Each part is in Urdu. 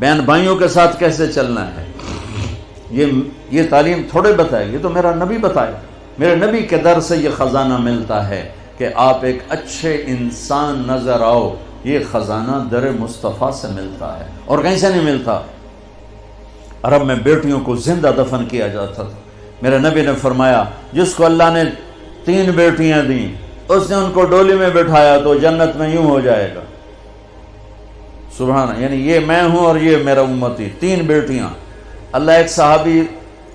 بہن بھائیوں کے ساتھ کیسے چلنا ہے، یہ تعلیم تھوڑے بتائے، یہ تو میرا نبی بتایا۔ میرے نبی کے در سے یہ خزانہ ملتا ہے کہ آپ ایک اچھے انسان نظر آؤ، یہ خزانہ در مصطفیٰ سے ملتا ہے اور کہیں سے نہیں ملتا۔ عرب میں بیٹیوں کو زندہ دفن کیا جاتا تھا۔ میرے نبی نے فرمایا جس کو اللہ نے 3 بیٹیاں دیں، اس نے ان کو ڈولی میں بٹھایا تو جنت میں یوں ہو جائے گا۔ سبحان اللہ، یعنی یہ میں ہوں اور یہ میرا امتی، 3 بیٹیاں۔ اللہ ایک صحابی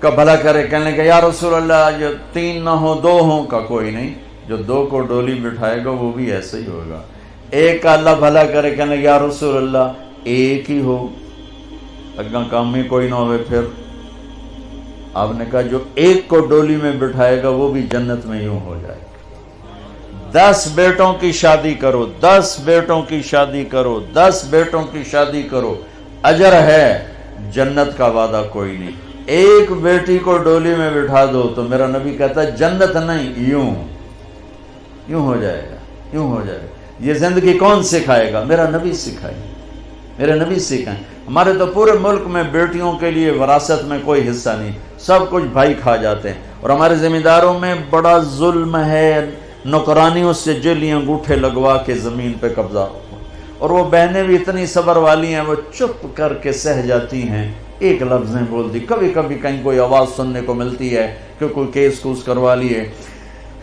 کا بھلا کرے، کہنے لگا یا رسول اللہ جو 3 نہ ہوں 2 ہوں، کا کوئی نہیں، جو 2 کو ڈولی بٹھائے گا وہ بھی ایسے ہی ہوگا۔ ایک کا اللہ بھلا کرے، کہنے لگا یا رسول اللہ ایک ہی ہو، اگاں کام میں کوئی نہ ہوئے پھر۔ آپ نے کہا جو ایک کو ڈولی میں بٹھائے گا وہ بھی جنت میں یوں ہو جائے گا۔ 10 بیٹوں کی شادی کرو، 10 بیٹوں کی شادی کرو، 10 بیٹوں کی شادی کرو، اجر ہے، جنت کا وعدہ کوئی نہیں۔ ایک بیٹی کو ڈولی میں بٹھا دو تو میرا نبی کہتا ہے جنت نہیں، یوں ہو جائے گا، یوں ہو جائے گا۔ یہ زندگی کون سکھائے گا؟ میرا نبی سکھائے، میرے نبی سکھائیں۔ ہمارے تو پورے ملک میں بیٹیوں کے لیے وراثت میں کوئی حصہ نہیں، سب کچھ بھائی کھا جاتے ہیں، اور ہمارے ذمہ داروں میں بڑا ظلم ہے، نوکرانیوں سے جیلی انگوٹھے لگوا کے زمین پہ قبضہ، اور وہ بہنیں بھی اتنی صبر والی ہیں، وہ چپ کر کے سہ جاتی ہیں، ایک لفظیں بول دی، کبھی کبھی کہیں کوئی آواز سننے کو ملتی ہے کہ کوئی کیس کوس کروا لیے،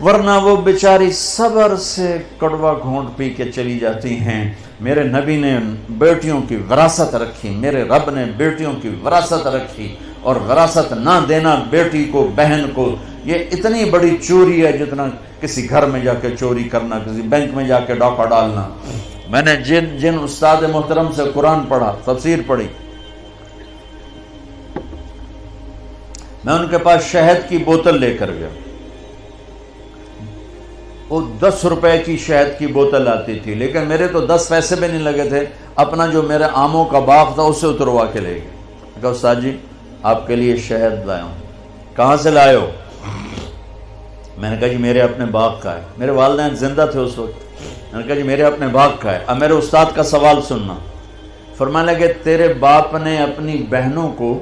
ورنہ وہ بیچاری صبر سے کڑوا گھونٹ پی کے چلی جاتی ہیں۔ میرے نبی نے بیٹیوں کی وراثت رکھی، میرے رب نے بیٹیوں کی وراثت رکھی، اور وراثت نہ دینا بیٹی کو، بہن کو، یہ اتنی بڑی چوری ہے جتنا کسی گھر میں جا کے چوری کرنا، کسی بینک میں جا کے ڈاکہ ڈالنا۔ میں نے جن استاد محترم سے قرآن پڑھا، تفسیر پڑھی، میں ان کے پاس شہد کی بوتل لے کر گیا، وہ 10 روپے کی شہد کی بوتل آتی تھی، لیکن میرے تو 10 پیسے بھی نہیں لگے تھے، اپنا جو میرے آموں کا باغ تھا اسے اتروا کے لے گئے۔ کہا استاد جی آپ کے لیے شہد لایا ہوں۔ کہاں سے لائے ہو؟ میں نے کہا جی میرے اپنے باغ کا ہے، میرے والدین زندہ تھے اس وقت۔ میں نے کہا جی میرے اپنے باغ کا ہے۔ اب میرے استاد کا سوال سننا۔ فرمانے لگے تیرے باپ نے اپنی بہنوں کو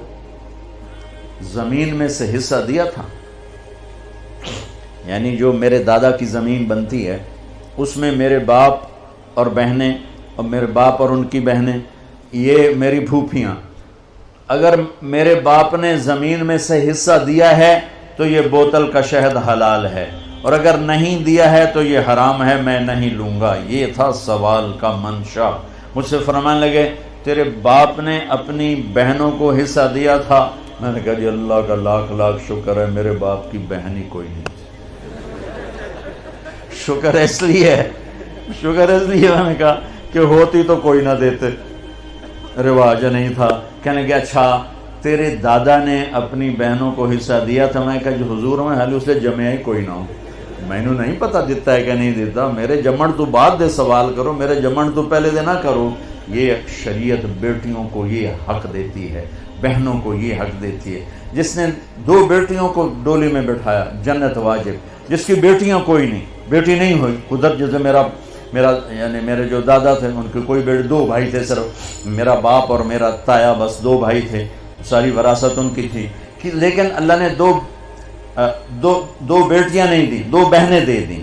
زمین میں سے حصہ دیا تھا، یعنی جو میرے دادا کی زمین بنتی ہے اس میں میرے باپ اور بہنیں، اور میرے باپ اور ان کی بہنیں، یہ میری پھوپھیاں، اگر میرے باپ نے زمین میں سے حصہ دیا ہے تو یہ بوتل کا شہد حلال ہے، اور اگر نہیں دیا ہے تو یہ حرام ہے، میں نہیں لوں گا۔ یہ تھا سوال کا منشا۔ مجھ سے فرمانے لگے تیرے باپ نے اپنی بہنوں کو حصہ دیا تھا؟ میں نے کہا جی اللہ کا لاکھ لاکھ شکر ہے میرے باپ کی بہن ہی کوئی نہیں، شکر اس لیے میں نے کہا کہ ہوتی تو کوئی نہ دیتے، رواج نہیں تھا۔ کہنے کہ اچھا تیرے دادا نے اپنی بہنوں کو حصہ دیا تھا؟ میں کہا جو حضور میں حال اسے جمع ہی کوئی نہ ہو، میں نے نہیں پتا دیتا ہے کہ نہیں دیتا، میرے جمن تو بعد دے سوال کرو، میرے جمن تو پہلے دے نہ کرو۔ یہ شریعت بیٹیوں کو یہ حق دیتی ہے، بہنوں کو یہ حق دیتی ہے۔ جس نے 2 بیٹیوں کو ڈولی میں بٹھایا جنت واجب، جس کی بیٹیاں کوئی نہیں، بیٹی نہیں ہوئی، ادھر جیسے میرا یعنی میرے جو دادا تھے ان کے کوئی بیٹے، 2 بھائی تھے صرف، میرا باپ اور میرا تایا، بس 2 بھائی تھے، ساری وراثت ان کی تھی، لیکن اللہ نے دو بیٹیاں نہیں دی، 2 بہنیں دے دیں۔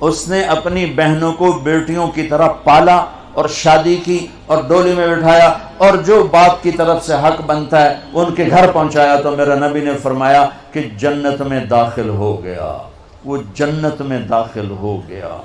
اس نے اپنی بہنوں کو بیٹیوں کی طرح پالا اور شادی کی اور ڈولی میں بٹھایا، اور جو باپ کی طرف سے حق بنتا ہے ان کے گھر پہنچایا، تو میرا نبی نے فرمایا کہ جنت میں داخل ہو گیا، وہ جنت میں داخل ہو گیا۔